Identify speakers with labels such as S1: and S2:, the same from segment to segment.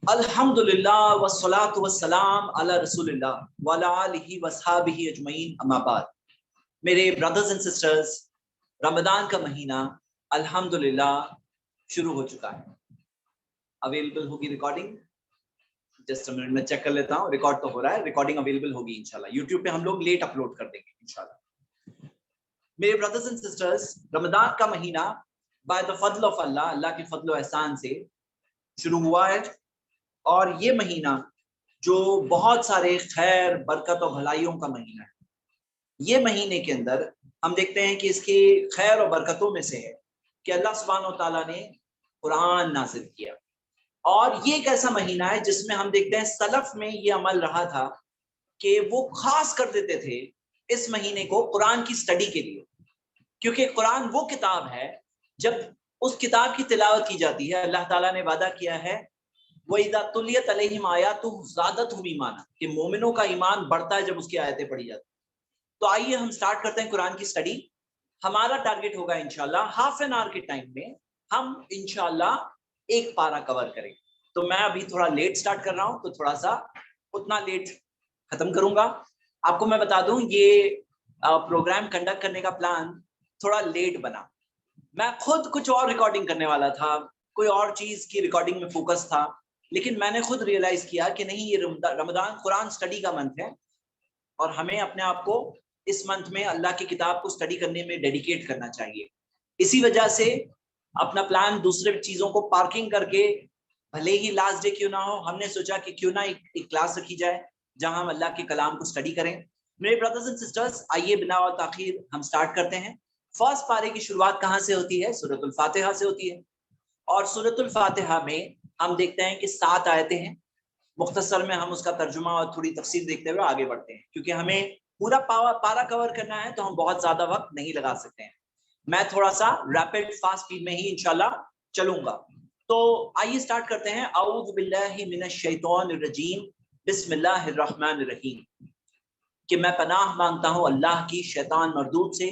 S1: الحمدللہ والصلاۃ والسلام علی رسول اللہ وعلی آلہ وصحابہ اجمعین، اما بعد۔ میرے برادرز اینڈ سسٹرز، رمضان کا مہینہ الحمدللہ شروع ہو چکا ہے۔ اویلیبل ہوگی ریکارڈنگ؟ جسٹ منٹ میں چیک کر لیتا ہوں، ریکارڈ تو ہو رہا ہے، ریکارڈنگ اویلیبل ہوگی انشاءاللہ۔ یوٹیوب پہ ہم لوگ لیٹ اپلوڈ کر دیں گے انشاءاللہ۔ میرے برادرز اینڈ سسٹرز، رمضان کا مہینہ بائی دا فضل آف اللہ کے فضل و احسان سے شروع ہوا ہے، اور یہ مہینہ جو بہت سارے خیر، برکت اور بھلائیوں کا مہینہ ہے۔ یہ مہینے کے اندر ہم دیکھتے ہیں کہ اس کی خیر اور برکتوں میں سے ہے کہ اللہ سبحانہ و تعالیٰ نے قرآن نازل کیا، اور یہ ایک ایسا مہینہ ہے جس میں ہم دیکھتے ہیں سلف میں یہ عمل رہا تھا کہ وہ خاص کر دیتے تھے اس مہینے کو قرآن کی سٹڈی کے لیے، کیونکہ قرآن وہ کتاب ہے جب اس کتاب کی تلاوت کی جاتی ہے، اللہ تعالیٰ نے وعدہ کیا ہے وَإِذَا تُلِيَتْ عَلَيْهِمْ آيَاتُهُ زَادَتْهُمْ ایمانا، کہ مومنوں کا ایمان بڑھتا ہے جب اس کی آیتیں پڑھی جاتی ہیں۔ تو آئیے ہم سٹارٹ کرتے ہیں قرآن کی سٹڈی۔ ہمارا ٹارگٹ ہوگا انشاءاللہ ہاف این آور کے ٹائم میں ہم انشاءاللہ ایک پارہ کور کریں۔ تو میں ابھی تھوڑا لیٹ سٹارٹ کر رہا ہوں، تو تھوڑا سا اتنا لیٹ ختم کروں گا۔ آپ کو میں بتا دوں یہ پروگرام کنڈکٹ کرنے کا پلان تھوڑا لیٹ بنا۔ میں خود کچھ اور ریکارڈنگ کرنے والا تھا، کوئی اور چیز کی ریکارڈنگ میں فوکس تھا، لیکن میں نے خود ریئلائز کیا کہ نہیں، یہ رمضان قرآن سٹڈی کا منتھ ہے، اور ہمیں اپنے آپ کو اس منتھ میں اللہ کی کتاب کو سٹڈی کرنے میں ڈیڈیکیٹ کرنا چاہیے۔ اسی وجہ سے اپنا پلان دوسرے چیزوں کو پارکنگ کر کے، بھلے ہی لاسٹ ڈے کیوں نہ ہو، ہم نے سوچا کہ کیوں نہ ایک کلاس رکھی جائے جہاں ہم اللہ کے کلام کو سٹڈی کریں۔ میرے برادرز اینڈ سسٹرز، آئیے بنا تاخیر ہم سٹارٹ کرتے ہیں۔ فرسٹ پارے کی شروعات کہاں سے ہوتی ہے؟ سورۃ الفاتحہ سے ہوتی ہے، اور سورۃ الفاتحہ میں ہم دیکھتے ہیں کہ 7 آیتیں ہیں۔ مختصر میں ہم اس کا ترجمہ اور تھوڑی تفصیل دیکھتے ہوئے آگے بڑھتے ہیں، کیونکہ ہمیں پورا پارا کور کرنا ہے تو ہم بہت زیادہ وقت نہیں لگا سکتے ہیں۔ میں تھوڑا سا ریپڈ فاسٹ اسپیڈ میں ہی انشاءاللہ چلوں گا۔ تو آئیے سٹارٹ کرتے ہیں۔ اعوذ باللہ من الشیطان الرجیم، بسم اللہ الرحمن الرحیم، کہ میں پناہ مانگتا ہوں اللہ کی شیطان مردود سے،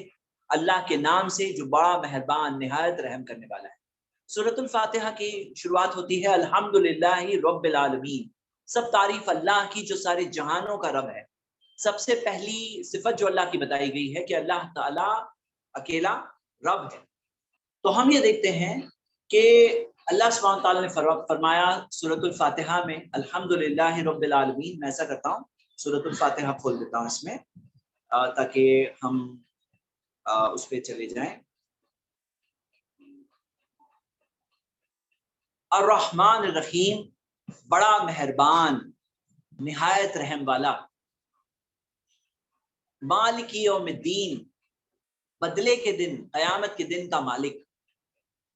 S1: اللہ کے نام سے جو بڑا مہربان نہایت رحم کرنے والا ہے۔ سورۃ الفاتحہ کی شروعات ہوتی ہے الحمدللہ رب العالمین، سب تعریف اللہ کی جو سارے جہانوں کا رب ہے۔ سب سے پہلی صفت جو اللہ کی بتائی گئی ہے کہ اللہ تعالیٰ اکیلا رب ہے۔ تو ہم یہ دیکھتے ہیں کہ اللہ سبحانہ تعالیٰ نے فرمایا سورۃ الفاتحہ میں الحمدللہ رب العالمین۔ میں ایسا کرتا ہوں، سورۃ الفاتحہ کھول دیتا ہوں اس میں تاکہ ہم اس پہ چلے جائیں۔ الرحمن الرحیم، بڑا مہربان نہایت رحم والا۔ مالک یوم الدین، بدلے کے دن، قیامت کے دن کا مالک۔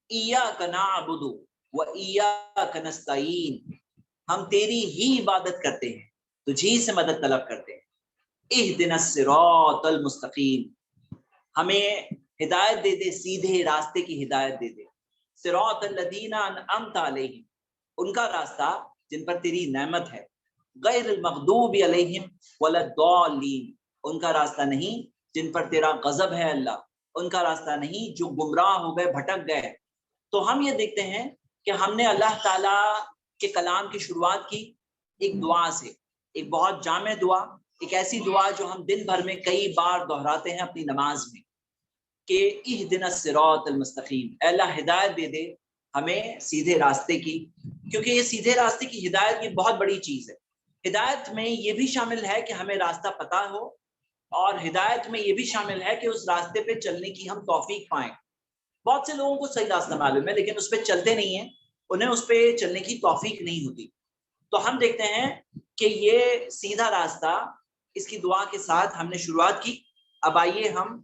S1: ایاک نعبد و ایاک نستعین، ہم تیری ہی عبادت کرتے ہیں، تجھی سے مدد طلب کرتے ہیں۔ اہدنا الصراط المستقیم، ہمیں ہدایت دے دے، سیدھے راستے کی ہدایت دے دے۔ صراط الذین انعمت علیہم، ان کا راستہ جن پر تیری نعمت ہے۔ غیر المغضوب علیہم ولا الضالین، ان کا راستہ نہیں جن پر تیرا غضب ہے اللہ، ان کا راستہ نہیں جو گمراہ ہو گئے، بھٹک گئے۔ تو ہم یہ دیکھتے ہیں کہ ہم نے اللہ تعالیٰ کے کلام کی شروعات کی ایک دعا سے، ایک بہت جامع دعا، ایک ایسی دعا جو ہم دن بھر میں کئی بار دہراتے ہیں اپنی نماز میں، کہ اہدنا الصراط المستقیم، اے اللہ ہدایت دے دے ہمیں سیدھے راستے کی، کیونکہ یہ سیدھے راستے کی ہدایت یہ بہت بڑی چیز ہے۔ ہدایت میں یہ بھی شامل ہے کہ ہمیں راستہ پتہ ہو، اور ہدایت میں یہ بھی شامل ہے کہ اس راستے پہ چلنے کی ہم توفیق پائیں۔ بہت سے لوگوں کو صحیح راستہ معلوم ہے لیکن اس پہ چلتے نہیں ہیں، انہیں اس پہ چلنے کی توفیق نہیں ہوتی۔ تو ہم دیکھتے ہیں کہ یہ سیدھا راستہ، اس کی دعا کے ساتھ ہم نے شروعات کی۔ اب آئیے ہم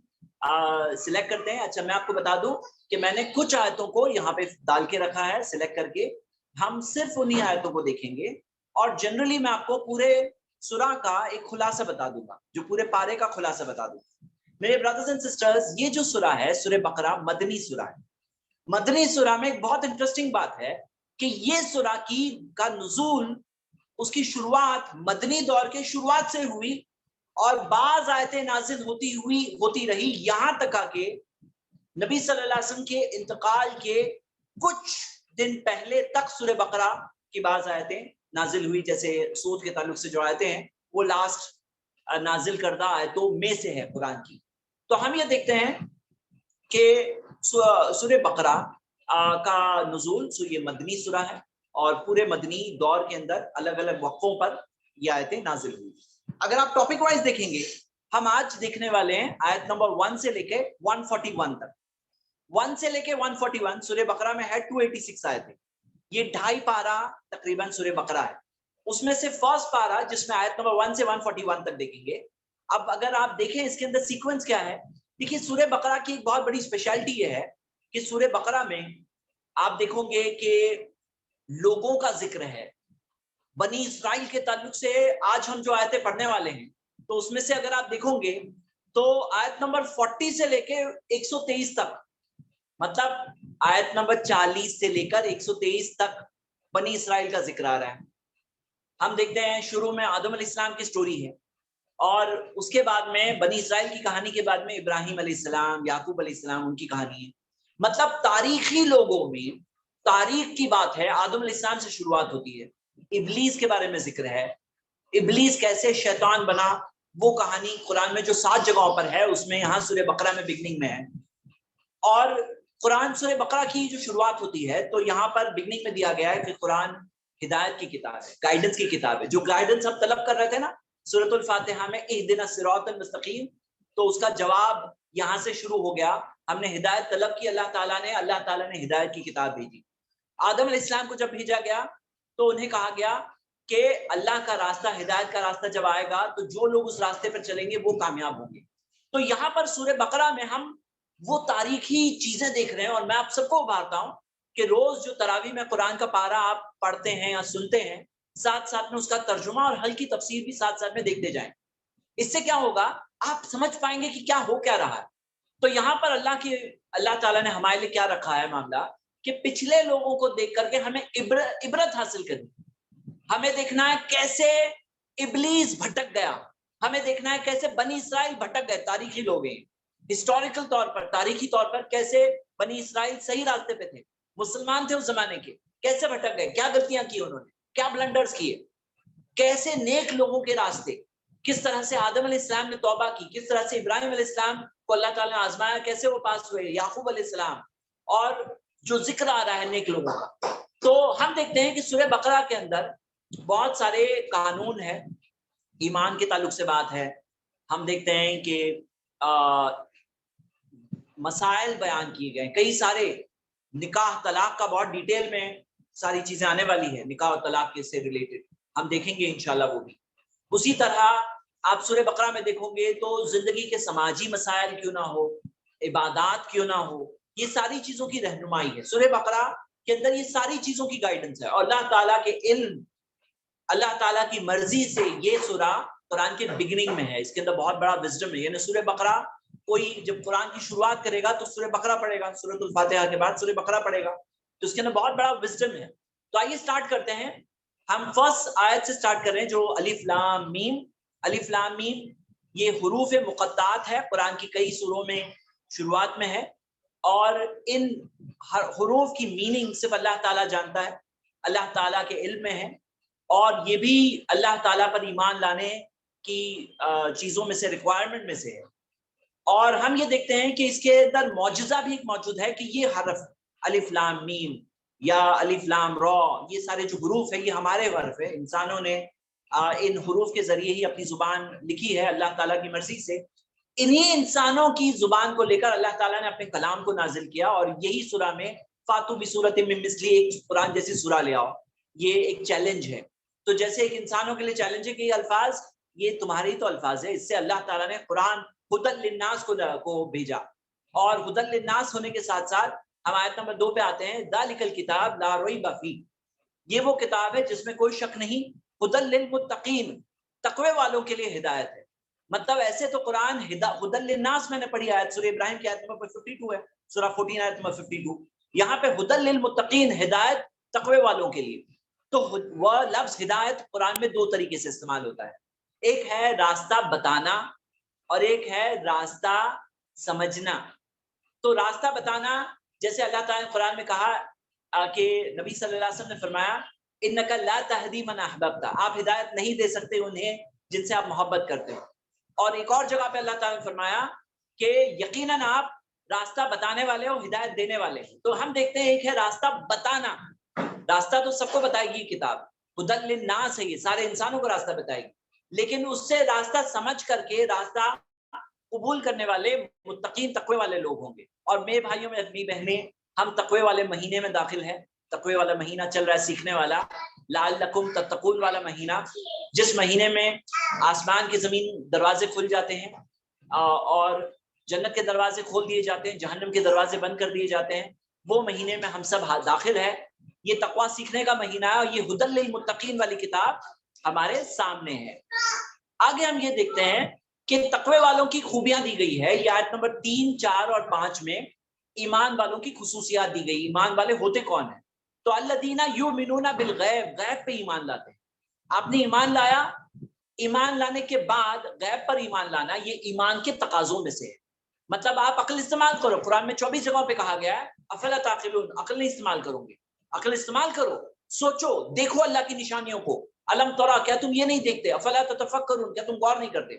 S1: سلیکٹ کرتے ہیں۔ اچھا، میں آپ کو بتا دوں کہ میں نے کچھ آیتوں کو یہاں پہ ڈال کے رکھا ہے سلیکٹ کر کے، ہم صرف انہی آیتوں کو دیکھیں گے، اور جنرلی میں آپ کو پورے سورہ کا ایک خلاصہ بتا دوں گا، جو پورے پارے کا خلاصہ بتا دوں گا۔ میرے برادرز اینڈ سسٹرز، یہ جو سورہ ہے سورہ بقرہ مدنی سورہ ہے۔ مدنی سورہ میں ایک بہت انٹرسٹنگ بات ہے کہ یہ سورہ کا نزول، اس کی شروعات مدنی دور کے شروعات سے ہوئی، اور بعض آیتیں نازل ہوتی رہی یہاں تک کہ نبی صلی اللہ علیہ وسلم کے انتقال کے کچھ دن پہلے تک سورہ بقرہ کی بعض آیتیں نازل ہوئی, جیسے سود کے تعلق سے جو آیتیں ہیں وہ لاسٹ نازل کردہ آیتوں میں سے ہے قرآن کی. تو ہم یہ دیکھتے ہیں کہ سورہ بقرہ کا نزول یہ مدنی سورہ ہے, اور پورے مدنی دور کے اندر الگ الگ وقفوں پر یہ آیتیں نازل ہوئی. اگر آپ ٹاپک وائز دیکھیں گے, ہم آج دیکھنے والے ہیں آیت نمبر 1 سے لے کے 141 تک. 1 سے لے کے 141 سورہ بقرہ میں ہے 286 آیتیں. یہ 2.5 پارہ تقریباً سورہ بقرہ ہے. اس میں سے فرسٹ پارہ جس میں آیت نمبر 1 سے 141 تک دیکھیں گے. اب اگر آپ دیکھیں اس کے اندر سیکوینس کیا ہے, دیکھیے سورہ بقرہ کی ایک بہت بڑی اسپیشلٹی یہ ہے کہ سورہ بقرہ میں آپ دیکھو گے کہ لوگوں کا ذکر ہے بنی اسرائیل کے تعلق سے. آج ہم جو آیتیں پڑھنے والے ہیں تو اس میں سے اگر آپ دیکھو گے تو آیت نمبر 40 سے لے کے 123 تک, مطلب آیت نمبر 40 سے لے کر 123 تک بنی اسرائیل کا ذکر آ رہا ہے. ہم دیکھتے ہیں شروع میں آدم علیہ السلام کی سٹوری ہے, اور اس کے بعد میں بنی اسرائیل کی کہانی کے بعد میں ابراہیم علیہ السلام, یعقوب علیہ السلام, ان کی کہانی ہے. مطلب تاریخی لوگوں میں تاریخ کی بات ہے, آدم علیہ السلام سے شروعات ہوتی ہے. ابلیس کے بارے میں ذکر ہے, ابلیس کیسے شیطان بنا, وہ کہانی قرآن میں جو 7 جگہوں پر ہے اس میں یہاں سورہ بقرہ میں بگننگ میں ہے. اور قرآن سورہ بقرہ کی جو شروعات ہوتی ہے تو یہاں پر بگننگ میں دیا گیا ہے کہ قرآن ہدایت کی کتاب ہے, گائیڈنس کی کتاب ہے. جو گائیڈنس ہم طلب کر رہے تھے نا سورۃ الفاتحہ میں, اہدنا الصراط المستقیم, تو اس کا جواب یہاں سے شروع ہو گیا. ہم نے ہدایت طلب کی اللہ تعالیٰ نے ہدایت کی کتاب بھیجی. آدم علیہ السلام کو جب بھیجا گیا تو انہیں کہا گیا کہ اللہ کا راستہ, ہدایت کا راستہ جب آئے گا تو جو لوگ اس راستے پر چلیں گے وہ کامیاب ہوں گے. تو یہاں پر سورہ بقرہ میں ہم وہ تاریخی چیزیں دیکھ رہے ہیں, اور میں آپ سب کو ابھارتا ہوں کہ روز جو تراویح میں قرآن کا پارہ آپ پڑھتے ہیں یا سنتے ہیں, ساتھ ساتھ میں اس کا ترجمہ اور ہلکی تفسیر بھی ساتھ ساتھ میں دیکھتے جائیں. اس سے کیا ہوگا, آپ سمجھ پائیں گے کہ کیا ہو کیا رہا ہے. تو یہاں پر اللہ تعالیٰ نے ہمارے لیے کیا رکھا ہے معاملہ, کہ پچھلے لوگوں کو دیکھ کر کے ہمیں عبرت حاصل کرنی. ہمیں دیکھنا ہے کیسے ابلیس بھٹک گیا, ہمیں دیکھنا ہے کیسے بنی اسرائیل بھٹک گئے. تاریخی لوگ ہیں, ہسٹوریکل طور پر, تاریخی طور پر کیسے بنی اسرائیل صحیح راستے پہ تھے, مسلمان تھے اس زمانے کے, کیسے بھٹک گئے, کیا غلطیاں کی انہوں نے, کیا بلنڈرز کیے, کیسے نیک لوگوں کے راستے, کس طرح سے آدم علیہ السلام نے توبہ کی, کس طرح سے ابراہیم علیہ السلام کو اللہ تعالیٰ نے آزمایا, کیسے وہ پاس ہوئے, یعقوب علیہ السلام, اور جو ذکر آ رہا ہے نیک لوگوں کا. تو ہم دیکھتے ہیں کہ سورہ بقرہ کے اندر بہت سارے قانون ہیں, ایمان کے تعلق سے بات ہے. ہم دیکھتے ہیں کہ مسائل بیان کیے گئے, کئی سارے نکاح طلاق کا بہت ڈیٹیل میں ساری چیزیں آنے والی ہیں, نکاح اور طلاق کے سے ریلیٹڈ ہم دیکھیں گے انشاءاللہ وہ بھی. اسی طرح آپ سورہ بقرہ میں دیکھو گے تو زندگی کے سماجی مسائل کیوں نہ ہو, عبادات کیوں نہ ہو, یہ ساری چیزوں کی رہنمائی ہے. سورہ بقرہ کے اندر یہ ساری چیزوں کی گائیڈنس ہے, اور اللہ تعالیٰ کے علم, اللہ تعالیٰ کی مرضی سے یہ سورہ قرآن کے بگننگ میں ہے. اس کے اندر بہت بڑا وزڈم ہے. یعنی سورہ بقرہ کوئی جب قرآن کی شروعات کرے گا تو سورہ بقرہ پڑھے گا, سورۃ الفاتحہ کے بعد سورہ بقرہ پڑھے گا, تو اس کے اندر بہت بڑا وزڈم ہے. تو آئیے سٹارٹ کرتے ہیں. ہم فرسٹ آیت سے سٹارٹ کر رہے ہیں جو الف لام میم. الف لام میم یہ حروف مقطعات ہے, قرآن کی کئی سوروں میں شروعات میں ہے, اور ان حروف کی میننگ صرف اللہ تعالیٰ جانتا ہے, اللہ تعالیٰ کے علم میں ہے, اور یہ بھی اللہ تعالیٰ پر ایمان لانے کی چیزوں میں سے, ریکوائرمنٹ میں سے ہے. اور ہم یہ دیکھتے ہیں کہ اس کے اندر معجزہ بھی ایک موجود ہے کہ یہ حرف الف لام میم یا الف لام را, یہ سارے جو حروف ہیں یہ ہمارے حرف ہیں. انسانوں نے ان حروف کے ذریعے ہی اپنی زبان لکھی ہے اللہ تعالیٰ کی مرضی سے. انہی انسانوں کی زبان کو لے کر اللہ تعالیٰ نے اپنے کلام کو نازل کیا, اور یہی سورہ میں فاتو بسورۃ من مثلہ, ایک قرآن جیسی سورہ لے آؤ, یہ ایک چیلنج ہے. تو جیسے ایک انسانوں کے لیے چیلنج ہے کہ یہ الفاظ یہ تمہارے تو الفاظ ہے, اس سے اللہ تعالیٰ نے قرآن ہدی للناس کو بھیجا. اور ہدی للناس ہونے کے ساتھ ساتھ ہم آیت نمبر 2 پہ آتے ہیں, ذالک الکتاب لا ریب فیہ, یہ وہ کتاب ہے جس میں کوئی شک نہیں, ہدی للمتقین, تقوی والوں کے لیے ہدایت ہے. مطلب ایسے تو قرآن ہدی للناس میں نے پڑھی آیت سورہ ابراہیم کی آیت نمبر 52 ہے, سورہ 14 آیت نمبر 52. یہاں پہ ہدی للمتقین, ہدایت تقوی والوں کے لیے. تو وہ لفظ ہدایت قرآن میں 2 طریقے سے استعمال ہوتا ہے, ایک ہے راستہ بتانا اور ایک ہے راستہ سمجھنا. تو راستہ بتانا جیسے اللہ تعالیٰ نے قرآن میں کہا کہ نبی صلی اللہ علیہ وسلم نے فرمایا انک لا تہدی من احببت، آپ ہدایت نہیں دے سکتے انہیں جن سے آپ محبت کرتے ہو. اور ایک اور جگہ پہ اللہ تعالیٰ نے فرمایا کہ یقیناً آپ راستہ بتانے والے ہو، ہدایت دینے والے ہو. تو ہم دیکھتے ہیں ایک ہے راستہ بتانا، راستہ تو سب کو بتائے گی کتاب، ہدی للناس ہے، یہ سارے انسانوں کو راستہ بتائے گی، لیکن اس سے راستہ سمجھ کر کے راستہ قبول کرنے والے متقین تقوی والے لوگ ہوں گے. اور میرے بھائیوں میں اپنی بہنیں، ہم تقوی والے مہینے میں داخل ہیں. تقوی والا مہینہ چل رہا ہے، سیکھنے والا، لعلکم تتقون والا مہینہ، جس مہینے میں آسمان کی زمین دروازے کھل جاتے ہیں اور جنت کے دروازے کھول دیے جاتے ہیں، جہنم کے دروازے بند کر دیے جاتے ہیں. وہ مہینے میں ہم سب داخل ہیں. یہ تقوی سیکھنے کا مہینہ ہے اور یہ ہدی للمتقین والی کتاب ہمارے سامنے ہے. آگے ہم یہ دیکھتے ہیں کہ تقوی والوں کی خوبیاں دی گئی ہے. یہ آیت نمبر 3، 4 اور 5 میں ایمان والوں کی خصوصیات دی گئی. ایمان والے ہوتے کون ہیں؟ تو الذین یؤمنون بالغیب، غیب پہ ایمان لاتے ہیں. آپ نے ایمان لایا، ایمان لانے کے بعد غیب پر ایمان لانا یہ ایمان کے تقاضوں میں سے ہے. مطلب آپ عقل استعمال کرو. قرآن میں 24 جگہوں پہ کہا گیا ہے افلا تعقلون، عقل نہیں استعمال کرو گے. عقل استعمال کرو، سوچو، دیکھو اللہ کی نشانیوں کو. علم ترا، کیا تم یہ نہیں دیکھتے؟ افلا تتفکرون، کیا تم غور نہیں کرتے؟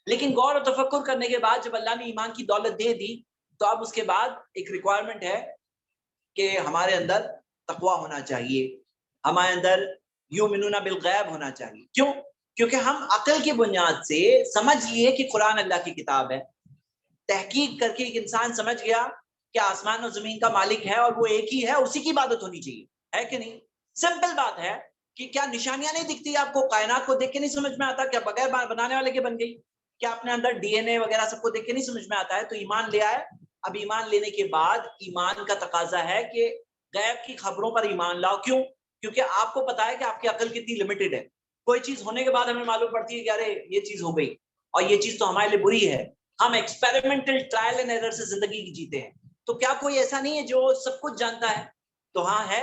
S1: لیکن غور و تفکر کرنے کے بعد جب اللہ نے ایمان کی دولت دے دی تو اب اس کے بعد ایک ریکوائرمنٹ ہے کہ ہمارے اندر تقوی ہونا چاہیے، ہمارے اندر یؤمنون بالغیب ہونا چاہیے. کیوں؟ کیونکہ ہم عقل کی بنیاد سے سمجھ لیے کہ قرآن اللہ کی کتاب ہے. تحقیق کر کے ایک انسان سمجھ گیا کہ آسمان و زمین کا مالک ہے اور وہ ایک ہی ہے، اسی کی عبادت ہونی چاہیے، ہے کہ نہیں؟ سمپل بات ہے کہ کیا نشانیاں نہیں دکھتی آپ کو؟ کائنات کو دیکھ کے نہیں سمجھ میں آتا کیا بغیر بنانے والے کے بن گئی؟ کیا اپنے اندر ڈی این اے وغیرہ سب کو دیکھ کے نہیں سمجھ میں آتا ہے؟ تو ایمان لے آئے. اب ایمان لینے کے بعد ایمان کا تقاضا ہے کہ غیب کی خبروں پر ایمان لاؤ. کیوں؟ کیونکہ آپ کو پتا ہے کہ آپ کی عقل کتنی لمیٹڈ ہے. کوئی چیز ہونے کے بعد ہمیں معلوم پڑتی ہے کہ ارے یہ چیز ہو گئی اور یہ چیز تو ہمارے لیے بری ہے. ہم ایکسپیریمنٹل ٹرائل اینڈ ایرر سے زندگی کی جیتے ہیں. تو کیا کوئی ایسا نہیں ہے جو سب کچھ جانتا ہے؟ تو ہاں ہے،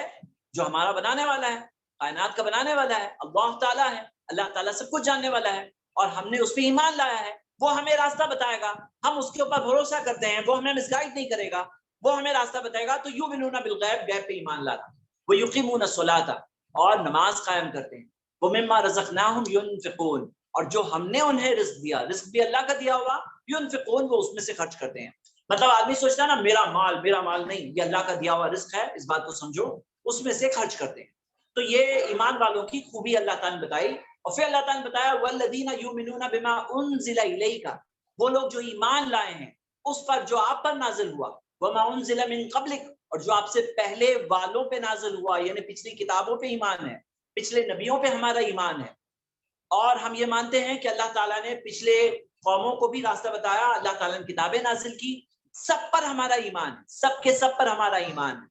S1: جو ہمارا بنانے والا ہے، کائنات کا بنانے والا ہے، اللہ تعالیٰ ہے. اللہ تعالیٰ سب کچھ جاننے والا ہے اور ہم نے اس پہ ایمان لایا ہے. وہ ہمیں راستہ بتائے گا، ہم اس کے اوپر بھروسہ کرتے ہیں، وہ ہمیں مسگائیڈ نہیں کرے گا، وہ ہمیں راستہ بتائے گا. تو یؤمنون بالغیب، غیب پہ ایمان لانا. ویقیمون الصلاۃ، اور نماز قائم کرتے ہیں. ومما رزقناہم ینفقون، اور جو ہم نے انہیں رزق دیا، رزق بھی اللہ کا دیا ہوا، ینفقون، وہ اس میں سے خرچ کرتے ہیں. مطلب آدمی سوچتا ہے نا میرا مال نہیں، یہ اللہ کا دیا ہوا رزق ہے، اس بات کو سمجھو، اس میں سے خرچ کرتے ہیں. تو یہ ایمان والوں کی خوبی اللہ تعالیٰ نے بتائی. اور پھر اللہ تعالیٰ نے بتایا والذین یؤمنون بما انزل الیک، وہ لوگ جو ایمان لائے ہیں اس پر جو آپ پر نازل ہوا، وما انزل من قبلک، اور جو آپ سے پہلے والوں پہ نازل ہوا، یعنی پچھلی کتابوں پہ ایمان ہے، پچھلے نبیوں پہ ہمارا ایمان ہے. اور ہم یہ مانتے ہیں کہ اللہ تعالیٰ نے پچھلے قوموں کو بھی راستہ بتایا، اللہ تعالیٰ نے کتابیں نازل کی. سب پر ہمارا ایمان ہے، سب کے سب پر ہمارا ایمان ہے.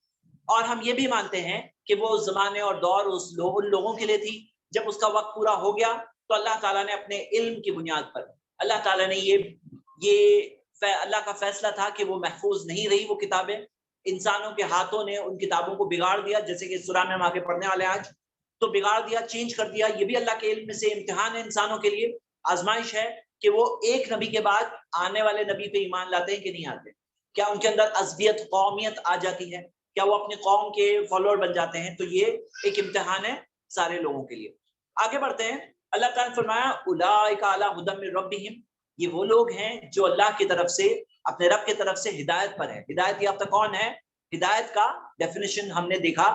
S1: اور ہم یہ بھی مانتے ہیں کہ وہ زمانے اور دور ان لوگوں کے لیے تھی، جب اس کا وقت پورا ہو گیا تو اللہ تعالیٰ نے اپنے علم کی بنیاد پر، اللہ تعالیٰ نے یہ اللہ کا فیصلہ تھا کہ وہ محفوظ نہیں رہی وہ کتابیں، انسانوں کے ہاتھوں نے ان کتابوں کو بگاڑ دیا، جیسے کہ سورہ میں ہم آگے پڑھنے والے ہیں آج. تو بگاڑ دیا، چینج کر دیا. یہ بھی اللہ کے علم میں سے امتحان ہے انسانوں کے لیے، آزمائش ہے کہ وہ ایک نبی کے بعد آنے والے نبی پہ ایمان لاتے ہیں کہ نہیں آتے. کیا ان کے اندر عصبیت، قومیت آ جاتی ہے؟ کیا وہ اپنے قوم کے فالوور بن جاتے ہیں؟ تو یہ ایک امتحان ہے سارے لوگوں کے لیے. آگے بڑھتے ہیں. اللہ تعالیٰ نے فرمایا اولئک علی ھدی من ربہم، یہ وہ لوگ ہیں جو اللہ کی طرف سے، اپنے رب کی طرف سے ہدایت پر ہے. ہدایت یافتہ کون ہے؟ ہدایت کا ڈیفینیشن ہم نے دیکھا،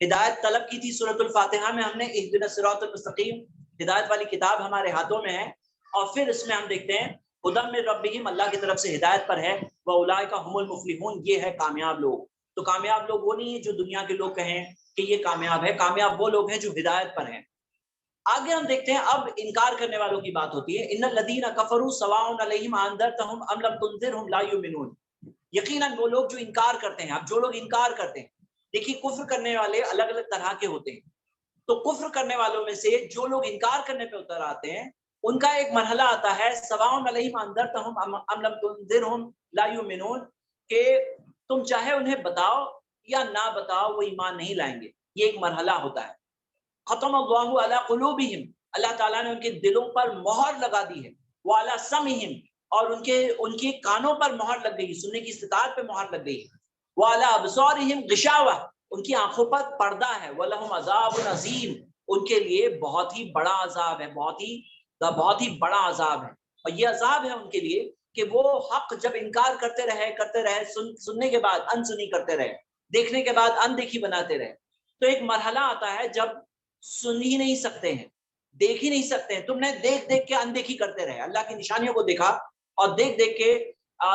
S1: ہدایت طلب کی تھی سورۃ الفاتحہ میں ہم نے، اہدنا الصراط المستقیم، ہدایت والی کتاب ہمارے ہاتھوں میں ہے. اور پھر اس میں ہم دیکھتے ہیں ھدی من ربہم، اللہ کی طرف سے ہدایت پر ہے. واولئک ھم المفلحون، یہ ہے کامیاب لوگ. تو کامیاب لوگ وہ نہیں ہیں جو دنیا کے لوگ کہیں کہ یہ کامیاب ہے، کامیاب وہ لوگ ہیں جو ہدایت پر ہیں. آگے ہم دیکھتے ہیں اب انکار کرنے والوں کی بات ہوتی ہے. ان الذین کفروا سواء علیہم انذرتہم ام لم تنذرہم لا یؤمنون، یقیناً وہ لوگ جو انکار کرتے ہیں. اب جو لوگ انکار کرتے ہیں، دیکھیے کفر کرنے والے الگ الگ طرح کے ہوتے ہیں. تو کفر کرنے والوں میں سے جو لوگ انکار کرنے پہ اتر آتے ہیں، ان کا ایک مرحلہ آتا ہے سواء علیہم انذرتہم ام لم تنذرہم لا یؤمنون، کہ تم چاہے انہیں بتاؤ یا نہ بتاؤ وہ ایمان نہیں لائیں گے. یہ ایک مرحلہ ہوتا ہے. ختم اللہ علی قلوبہم، اللہ تعالیٰ نے ان کے دلوں پر مہر لگا دی ہے. وعلی سمعہم، اور ان کے کانوں پر مہر لگ گئی، سننے کی استطاعت پہ مہر لگ گئی. وعلی ابصارہم غشاوہ، ان کی آنکھوں پر پردہ ہے، وَلَهُمْ عَذَابٌ عَظِيمٌ، ان کے لیے بہت ہی بڑا عذاب ہے، بہت ہی بڑا عذاب ہے. اور یہ عذاب ہے ان کے لیے کہ وہ حق جب انکار کرتے رہے، سننے کے بعد انسنی کرتے رہے، دیکھنے کے بعد اندیکھی بناتے رہے. تو ایک مرحلہ آتا ہے جب سن ہی نہیں سکتے ہیں، دیکھ ہی نہیں سکتے ہیں. تم نے دیکھ دیکھ کے اندیکھی کرتے رہے، اللہ کی نشانیوں کو دیکھا اور دیکھ دیکھ کے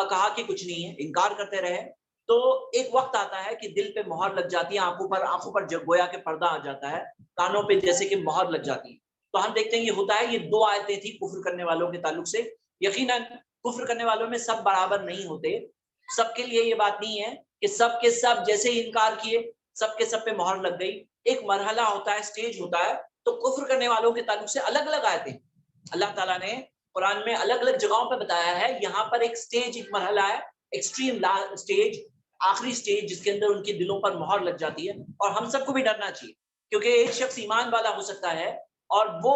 S1: کہا کہ کچھ نہیں ہے، انکار کرتے رہے. تو ایک وقت آتا ہے کہ دل پہ مہر لگ جاتی ہے، آنکھوں پر گویا کہ پردہ آ جاتا ہے، کانوں پہ جیسے کہ مہر لگ جاتی ہے. تو ہم دیکھتے ہیں یہ ہوتا ہے. یہ 2 آیتیں تھی کفر کرنے والوں کے تعلق سے. یقیناً کفر کرنے والوں میں سب برابر نہیں ہوتے، سب کے لیے یہ بات نہیں ہے کہ سب کے سب جیسے ہی انکار کیے سب کے سب پہ مہر لگ گئی. ایک مرحلہ ہوتا ہے، سٹیج ہوتا ہے. تو کفر کرنے والوں کے تعلق سے الگ الگ آیتیں اللہ تعالیٰ نے قرآن میں الگ الگ جگہوں پہ بتایا ہے. یہاں پر ایک سٹیج، ایک مرحلہ ہے، ایکسٹریم سٹیج، آخری سٹیج، جس کے اندر ان کے دلوں پر مہر لگ جاتی ہے. اور ہم سب کو بھی ڈرنا چاہیے، کیونکہ ایک شخص ایمان والا ہو سکتا ہے اور وہ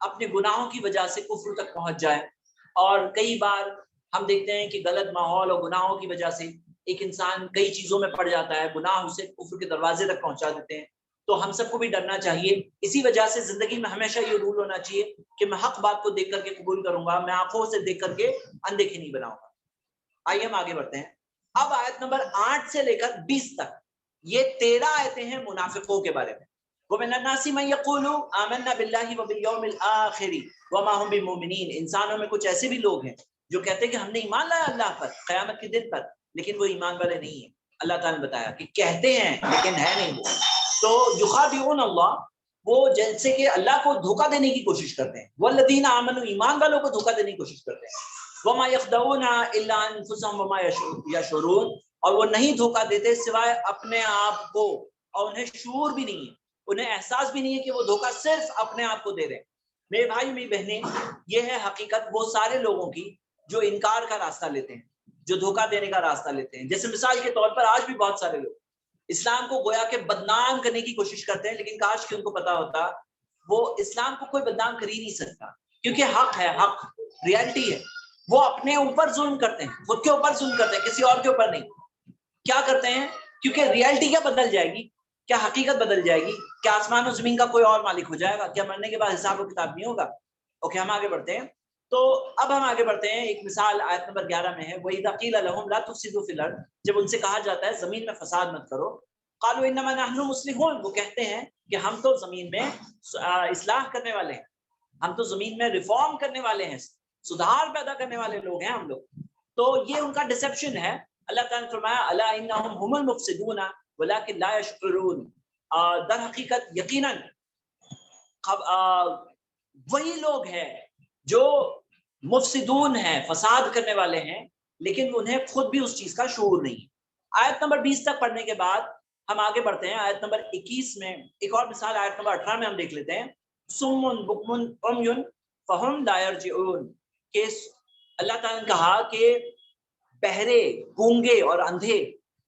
S1: اپنے گناہوں کی وجہ سے کفر تک پہنچ جائے. اور کئی بار ہم دیکھتے ہیں کہ غلط ماحول اور گناہوں کی وجہ سے ایک انسان کئی چیزوں میں پڑ جاتا ہے، گناہ اسے کفر کے دروازے تک پہنچا دیتے ہیں. تو ہم سب کو بھی ڈرنا چاہیے. اسی وجہ سے زندگی میں ہمیشہ یہ رول ہونا چاہیے کہ میں حق بات کو دیکھ کر کے قبول کروں گا، میں آنکھوں سے دیکھ کر کے اندیکھی نہیں بناؤں گا. آئیے ہم آگے بڑھتے ہیں. اب آیت نمبر 8 سے لے کر 20 تک یہ 13 آیتیں ہیں منافقوں کے بارے میں. وَمِنَ النَّاسِ مَن يَقُولُ آمَنَّا بِاللَّهِ وَبِالْيَوْمِ الْآخِرِ وَمَا هُمْ بِمُؤْمِنِينَ. انسانوں میں کچھ ایسے بھی لوگ ہیں جو کہتے ہیں کہ ہم نے ایمان لایا اللہ پر، قیامت کے دن پر، لیکن وہ ایمان والے نہیں ہیں. اللہ تعالیٰ نے بتایا کہ کہتے ہیں لیکن ہے نہیں وہ. تو یخادعون اللہ، وہ جیسے کہ اللہ کو دھوکہ دینے کی کوشش کرتے ہیں. والذین آمنوا، ایمان والوں کو دھوکہ دینے کی کوشش کرتے ہیں. وما یخدعون الا انفسهم وما یشعرون، اور وہ نہیں دھوکہ دیتے سوائے اپنے آپ کو، اور انہیں شعور بھی نہیں ہے، انہیں احساس بھی نہیں ہے کہ وہ دھوکہ صرف اپنے آپ کو دے رہے ہیں. میرے بھائی میری بہنیں، یہ ہے حقیقت وہ سارے لوگوں کی جو انکار کا راستہ لیتے ہیں، جو دھوکہ دینے کا راستہ لیتے ہیں. جیسے مثال کے طور پر آج بھی بہت سارے لوگ اسلام کو گویا کہ بدنام کرنے کی کوشش کرتے ہیں، لیکن کاش کہ ان کو پتا ہوتا وہ اسلام کو کوئی بدنام کر ہی نہیں سکتا، کیونکہ حق ہے، حق ریالٹی ہے. وہ اپنے اوپر ظلم کرتے ہیں، خود کے اوپر ظلم کرتے ہیں، کسی اور کے اوپر نہیں. کیا کرتے ہیں؟ کیونکہ ریالٹی کیا بدل جائے گی؟ کیا حقیقت بدل جائے گی؟ کیا آسمان و زمین کا کوئی اور مالک ہو جائے گا؟ کیا مرنے کے بعد حساب و کتاب نہیں ہوگا؟ اوکے، ہم آگے بڑھتے ہیں. تو اب ہم آگے بڑھتے ہیں. ایک مثال آیت نمبر 11 میں ہے، وَإِذَا قِيلَ لَهُمْ لَا تُفْسِدُوا فِي الْأَرْضِ، جب ان سے کہا جاتا ہے زمین میں فساد مت کرو. قَالُوا إِنَّمَا نَحْنُ مُصْلِحُونَ، وہ کہتے ہیں کہ ہم تو زمین میں اصلاح کرنے والے ہیں، ہم تو زمین میں ریفارم کرنے والے ہیں، سدھار پیدا کرنے والے لوگ ہیں ہم لوگ. تو یہ ان کا ڈسپشن ہے. اللہ تعالیٰ نے فرمایا الا انہم هم المفسدون ولکن لا یشعرون، در حقیقت یقیناً وہی لوگ ہیں جو مفسدون ہیں، فساد کرنے والے ہیں، لیکن انہیں خود بھی اس چیز کا شعور نہیں. آیت نمبر 20 تک پڑھنے کے بعد ہم آگے بڑھتے ہیں. آیت نمبر 21 میں ایک اور مثال آیت نمبر 18 میں ہم دیکھ لیتے ہیں. سم بکم عمی فہم لا یرجعون، کہ اللہ تعالیٰ نے کہا کہ بہرے، گونگے اور اندھے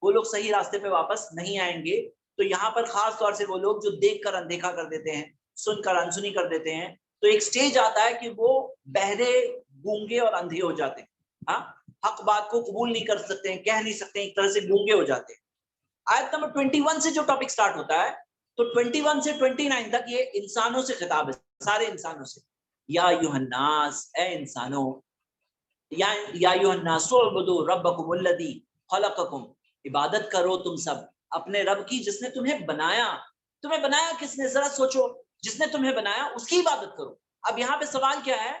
S1: وہ لوگ صحیح راستے پہ واپس نہیں آئیں گے. تو یہاں پر خاص طور سے وہ لوگ جو دیکھ کر اندیکھا کر دیتے ہیں، سن کر انسنی کر دیتے ہیں. تو ایک سٹیج آتا ہے کہ وہ بہرے، گونگے اور اندھے ہو جاتے ہیں. ہاں، حق بات کو قبول نہیں کر سکتے ہیں، کہہ نہیں سکتے ہیں، ایک طرح سے گونگے ہو جاتے ہیں. آیت نمبر 21 سے جو ٹاپک سٹارٹ ہوتا ہے، تو 21 سے 29 تک یہ انسانوں سے خطاب ہے، سارے انسانوں سے. یا ایھا الناس، اے انسانوں، یا ایھا الناس اعبدوا ربکم الذی خلقکم، عبادت کرو تم سب اپنے رب کی جس نے تمہیں بنایا. تمہیں بنایا کس نے؟ ذرا سوچو، جس نے تمہیں بنایا اس کی عبادت کرو. اب یہاں پہ سوال کیا ہے؟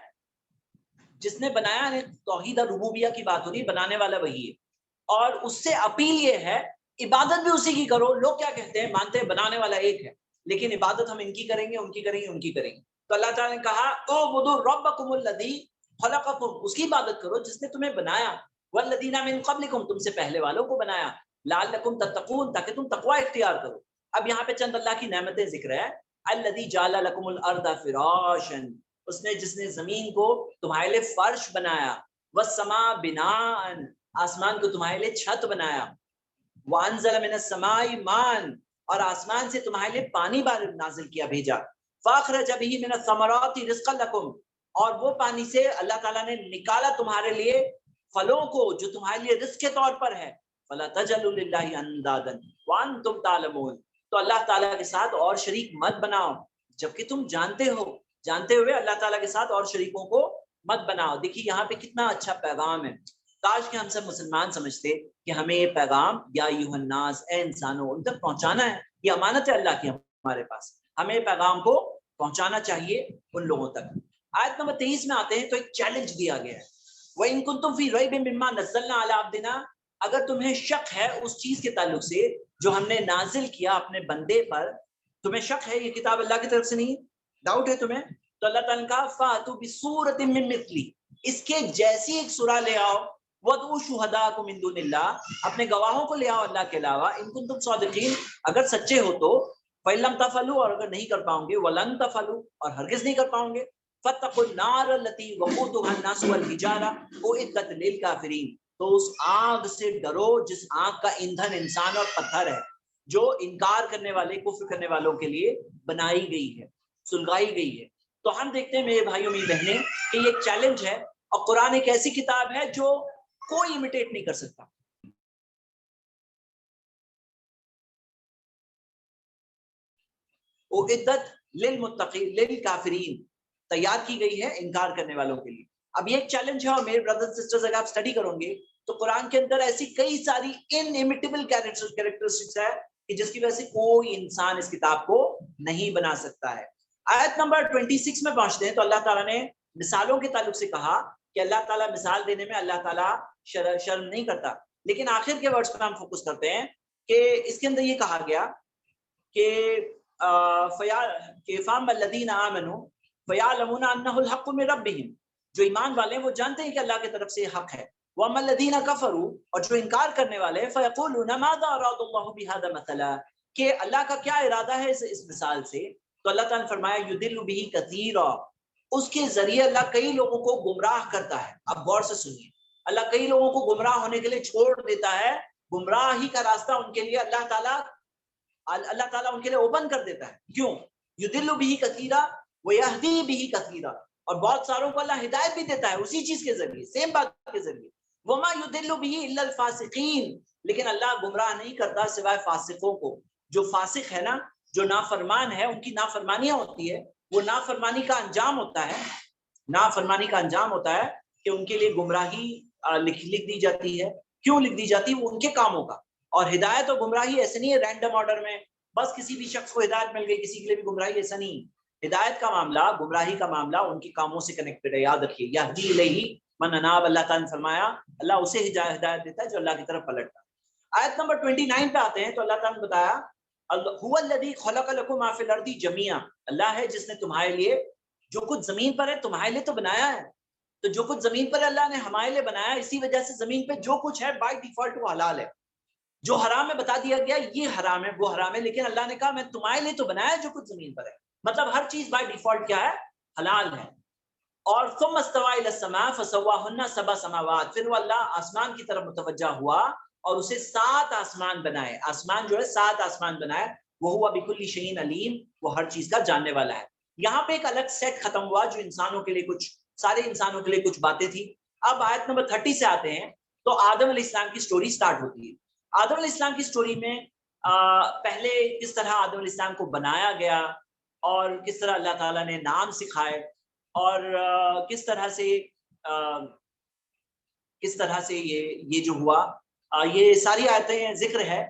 S1: جس نے بنایا ہے، توحید ربوبیہ کی بات ہو رہی ہے، بنانے والا وہی ہے، اور اس سے اپیل یہ ہے عبادت بھی اسی کی کرو. لوگ کیا کہتے ہیں؟ مانتے ہیں بنانے والا ایک ہے، لیکن عبادت ہم ان کی کریں گے، ان کی کریں گے، ان کی کریں گے. تو اللہ تعالیٰ نے کہا اعبدوا ربکم الذی خلقکم، اس کی عبادت کرو جس نے تمہیں بنایا، والذین من قبلکم، تم سے پہلے والوں کو بنایا، لعلکم تتقون، تاکہ تم تقوی اختیار کرو. اب یہاں پہ چند اللہ کی نعمتیں ذکر ہے. الذی جعل لکم الارض فراشا، اس نے جس نے زمین کو تمہارے لیے فرش بنایا، والسماء بناء، آسمان کو تمہارے لیے چھت بنایا، وانزل من السماء ماء، اور آسمان سے تمہارے لیے پانی نازل کیا، بھیجا. فاخرج به من الثمرات رزقا لکم، اور وہ پانی سے اللہ تعالیٰ نے نکالا تمہارے لیے پھلوں کو جو تمہارے لیے رزق کے طور پر ہے. فلا تجعلوا للہ اندادا وانتم تعلمون، تو اللہ تعالیٰ کے ساتھ اور شریک مت بناؤ جبکہ تم جانتے ہو، جانتے ہوئے اللہ تعالیٰ کے ساتھ اور شریکوں کو مت بناؤ۔ دیکھیے یہاں پہ کتنا اچھا پیغام ہے، کاش کہ ہم سب مسلمان سمجھتے کہ ہمیں یہ پیغام یا ایھا الناس، اے انسانوں، ان تک پہنچانا ہے، یہ امانت ہے اللہ کی ہمارے پاس، ہمیں پیغام کو پہنچانا چاہیے ان لوگوں تک۔ آیت نمبر 23 میں آتے ہیں تو ایک چیلنج دیا گیا ہے، وَإِن كُنتُمْ فِي رَيْبٍ مِّمَّا نَزَّلْنَا عَلَىٰ عَبْدِنَا، اگر تمہیں شک ہے اس چیز کے تعلق سے جو ہم نے نازل کیا اپنے بندے پر، تمہیں شک ہے یہ کتاب اللہ کی طرف سے نہیں، ڈاؤٹ ہے تمہیں، تو اللہ تعالیٰ نے کہا فَأْتُوا بِسُورَةٍ مِّن مِّثْلِهِ، اس کے جیسی ایک سورہ لے آؤ، وَادْعُوا شُهَدَاءَكُم مِّن دُونِ اللَّهِ، اپنے گواہوں کو لے آؤ اللہ کے علاوہ، ان کنتم صادقین، اگر سچے ہو تو، فَإِن لَّمْ تَفْعَلُوا، اور اگر نہیں کر پاؤ گے، وَلَن تَفْعَلُوا، اور ہرگز نہیں کر پاؤ گے، فَاتَّقُوا النَّارَ الَّتِي وَقُودُهَا النَّاسُ وَالْحِجَارَةُ أُعِدَّتْ لِلْكَافِرِينَ، تو اس آگ سے ڈرو جس آگ کا ایندھن انسان اور پتھر ہے، جو انکار کرنے والے، کفر کرنے والوں کے لیے بنائی گئی ہے، سلگائی گئی ہے۔ تو ہم دیکھتے ہیں میرے بھائیوں میری بہنیں کہ یہ ایک چیلنج ہے، اور قرآن ایک ایسی کتاب ہے جو کوئی امیٹیٹ نہیں کر سکتا۔ اعدت للمتقین للکافرین، تیار کی گئی ہے انکار کرنے والوں کے لیے۔ اب یہ ایک چیلنج ہے، اور میرے بردرز سسٹرز اگر آپ اسٹڈی کرو گے تو قرآن کے اندر ایسی کئی ساری انمیٹیبل کیریکٹرسٹکس ہے کہ جس کی وجہ سے کوئی انسان اس کتاب کو نہیں بنا سکتا ہے۔ آیت نمبر 26 میں پہنچتے ہیں تو اللہ تعالیٰ نے مثالوں کے تعلق سے کہا کہ اللہ تعالیٰ مثال دینے میں اللہ تعالیٰ شرم نہیں کرتا، لیکن آخر کے ورڈز پر ہم فوکس کرتے ہیں کہ اس کے اندر یہ کہا گیا کہ فَامَّا الَّذِينَ آمَنُوا فَيَعْلَمُونَ أَنَّهُ الْحَقُّ مِن رَّبِّهِمْ، جو ایمان والے ہیں وہ جانتے ہیں کہ اللہ کی طرف سے حق ہے، وَأَمَّا الَّذِينَ كَفَرُوا، اور جو انکار کرنے والے ہیں فَيَقُولُونَ مَاذَا أَرَادَ اللَّهُ بِهَذَا مَثَلًا، کہ اللہ کا کیا ارادہ ہے اس مثال سے، تو اللہ تعالیٰ نے فرمایا يُضِلُّ بِهِ كَثِيرًا، اس کے ذریعے اللہ کئی لوگوں کو گمراہ کرتا ہے۔ اب غور سے سنیے، اللہ کئی لوگوں کو گمراہ ہونے کے لیے چھوڑ دیتا ہے، گمراہی کا راستہ ان کے لیے اللہ تعالیٰ ان کے لیے اوپن کر دیتا ہے۔ کیوں؟ یضل به کثیرا ویہدی به کثیرا، اور بہت ساروں کو اللہ ہدایت بھی دیتا ہے اسی چیز کے ذریعے، سیم بات کے ذریعے۔ وما یضل به الا الفاسقین، لیکن اللہ گمراہ نہیں کرتا سوائے فاسقوں کو۔ جو فاسق ہے نا، جو نافرمان ہے، ان کی نافرمانیاں ہوتی ہے، وہ نافرمانی کا انجام ہوتا ہے، نافرمانی کا انجام ہوتا ہے کہ ان کے لیے گمراہی لکھ دی جاتی ہے۔ کیوں لکھ دی جاتی ہے؟ وہ ان کے کاموں کا۔ اور ہدایت اور گمراہی ایسے نہیں ہے رینڈم آرڈر میں بس کسی بھی شخص کو ہدایت مل گئی کسی کے لیے بھی گمراہی، ایسا نہیں۔ ہدایت کا معاملہ، گمراہی کا معاملہ ان کے کاموں سے کنیکٹڈ ہے، یاد رکھیے۔ یہدی الیہ من اناب، اللہ تعالیٰ نے فرمایا اللہ اسے ہدایت دیتا ہے جو اللہ کی طرف پلٹتا ہے۔ آیت نمبر 29 پہ آتے ہیں تو اللہ تعالیٰ نے بتایا هو الذی خلق لکم ما فی الارض جمیعا، اللہ ہے جس نے تمہارے لیے جو کچھ زمین پر ہے تمہارے لیے تو بنایا ہے۔ تو جو کچھ زمین پر اللہ نے ہمارے لیے بنایا، اسی وجہ سے زمین پہ جو کچھ ہے بائی ڈیفالٹ وہ حلال ہے۔ جو حرام ہے بتا دیا گیا یہ حرام ہے وہ حرام ہے، لیکن اللہ نے کہا میں تمہارے لیے تو بنایا جو کچھ زمین پر ہے، مطلب ہر چیز بائی ڈیفالٹ کیا ہے؟ حلال ہے۔ اور ثم استوى الى السماء فسواهن سبع سماوات، پھر وہ اللہ آسمان کی طرف متوجہ ہوا اور اسے 7 آسمان بنائے، آسمان جو ہے 7 آسمان بنائے، وهو بكل شيء علیم، وہ ہر چیز کا جاننے والا ہے۔ یہاں پہ ایک الگ سیٹ ختم ہوا جو انسانوں کے لیے کچھ، سارے انسانوں کے لیے کچھ باتیں تھی۔ اب آیت نمبر 30 سے آتے ہیں تو آدم علیہ السلام کی سٹوری سٹارٹ ہوتی ہے۔ آدم علیہ السلام کی سٹوری میں پہلے کس طرح آدم علیہ السلام کو بنایا گیا، اور کس طرح اللہ تعالیٰ نے نام سکھائے، اور کس طرح سے یہ جو ہوا، یہ ساری آیتیں ذکر ہے۔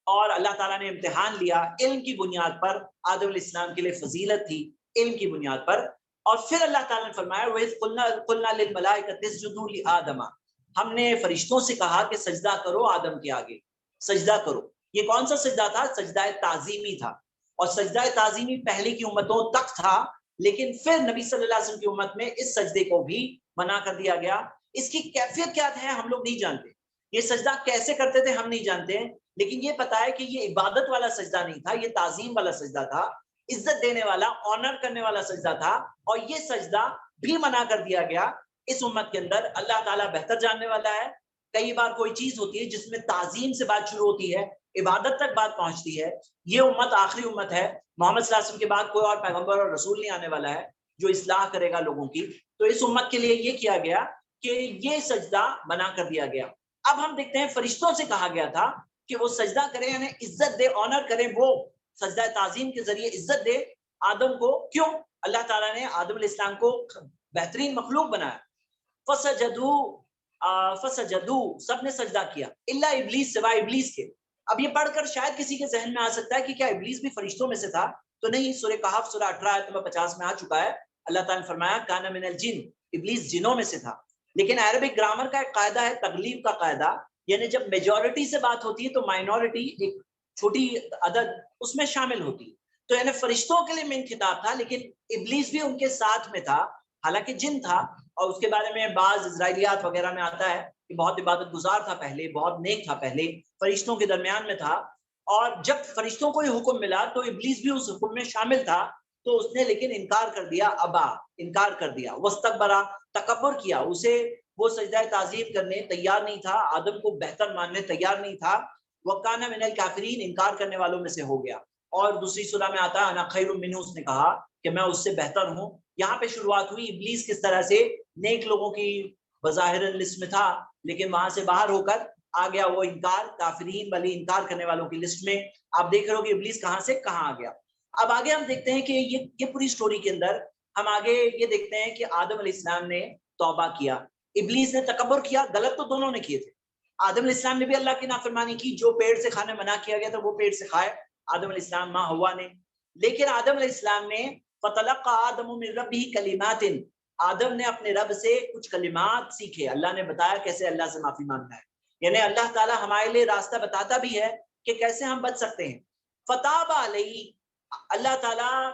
S1: اور اللہ تعالیٰ نے امتحان لیا علم کی بنیاد پر، آدم علیہ السلام کے لیے فضیلت تھی علم کی بنیاد پر۔ اور پھر اللہ تعالیٰ نے فرمایا وَإِذْ قُلْنَا لِلْمَلَائِكَةِ اسْجُدُوا لِآدَمَ، ہم نے فرشتوں سے کہا کہ سجدہ کرو آدم کے آگے، سجدہ کرو۔ یہ کون سا سجدہ تھا؟ سجدہ تعظیمی تھا، اور سجدہ تعظیمی پہلے کی امتوں تک تھا، لیکن پھر نبی صلی اللہ علیہ وسلم کی امت میں اس سجدے کو بھی منع کر دیا گیا۔ اس کی کیفیت کیا ہے ہم لوگ نہیں جانتے، یہ سجدہ کیسے کرتے تھے ہم نہیں جانتے، لیکن یہ پتا ہے کہ یہ عبادت والا سجدہ نہیں تھا، یہ تعظیم والا سجدہ تھا، عزت دینے والا، آنر کرنے والا سجدہ تھا، اور یہ سجدہ بھی منع کر دیا گیا اس امت کے اندر۔ اللہ تعالیٰ بہتر جاننے والا ہے، کئی بار کوئی چیز ہوتی ہے جس میں تعظیم سے بات شروع ہوتی ہے، عبادت تک بات پہنچتی ہے۔ یہ امت آخری امت ہے، محمد صلی اللہ علیہ وسلم کے بعد کوئی اور پیغمبر اور رسول نہیں آنے والا ہے جو اصلاح کرے گا لوگوں کی، تو اس امت کے لیے یہ کیا گیا کہ یہ سجدہ منع کر دیا گیا۔ اب ہم دیکھتے ہیں فرشتوں سے کہا گیا تھا کہ وہ سجدہ کریں، یعنی عزت دے، آنر کریں، وہ سجدہ تعظیم کے ذریعے عزت دے آدم کو. کیوں؟ اللہ تعالیٰ نے آدم علیہ السلام کو بہترین مخلوق بنایا. فسجدو سب نے سجدہ کیا، الا ابلیس سوائے ابلیس کے. اب یہ پڑھ کر شاید کسی کے ذہن میں آ سکتا ہے کہ کیا ابلیس بھی فرشتوں میں سے تھا؟ تو نہیں، سورہ کہف سورہ 18 آیت نمبر 50 میں آ چکا ہے. اللہ تعالیٰ نے فرمایا کان من الجن، ابلیس جنوں میں سے تھا. لیکن عربک گرامر کا ایک قاعدہ ہے، تغلیب کا قاعدہ، یعنی جب میجورٹی سے بات ہوتی ہے تو مائنورٹی ایک چھوٹی عدد اس میں شامل ہوتی ہے. تو یعنی فرشتوں کے لیے مین خطاب تھا، لیکن ابلیس بھی ان کے ساتھ میں تھا، حالانکہ جن تھا. اور اس کے بارے میں بعض اسرائیلیات وغیرہ میں آتا ہے کہ بہت عبادت گزار تھا پہلے، بہت نیک تھا پہلے، فرشتوں کے درمیان میں تھا. اور جب فرشتوں کو یہ حکم ملا تو ابلیس بھی اس حکم میں شامل تھا، تو اس نے لیکن انکار کر دیا، ابا انکار کر دیا، واستکبرا تکبر کیا، اسے وہ سجدہ تعظیم کرنے تیار نہیں تھا، آدم کو بہتر ماننے تیار نہیں تھا. وکان من الکافرین، انکار کرنے والوں میں سے ہو گیا. اور دوسری سورہ میں آتا ہے انا خیر منہ، اس نے کہا کہ میں اس سے بہتر ہوں. یہاں پہ شروعات ہوئی ابلیس کس طرح سے نیک لوگوں کی بظاہر لسٹ میں تھا، لیکن وہاں سے باہر ہو کر آ گیا وہ انکار، کافرین والی انکار کرنے والوں کی لسٹ میں. آپ دیکھ رہے ہو کہ ابلیس کہاں سے کہاں آ گیا. اب آگے ہم دیکھتے ہیں کہ یہ پوری سٹوری کے اندر ہم آگے یہ دیکھتے ہیں کہ آدم علیہ السلام نے توبہ کیا، ابلیس نے تکبر کیا. غلط تو دونوں نے کیے تھے. آدم علیہ السلام نے بھی اللہ کی نافرمانی کی، جو پیڑ سے کھانے منع کیا گیا تھا وہ پیڑ سے کھائے آدم علیہ السلام، ماں ہوا نے. لیکن آدم علیہ السلام نے فتلقى آدم من ربہ کلمات، آدم نے اپنے رب سے کچھ کلمات سیکھے. اللہ نے بتایا کیسے اللہ سے معافی مانگنا ہے، یعنی اللہ تعالیٰ ہمارے لیے راستہ بتاتا بھی ہے کہ کیسے ہم بچ سکتے ہیں. فتاب علیہ، اللہ تعالیٰ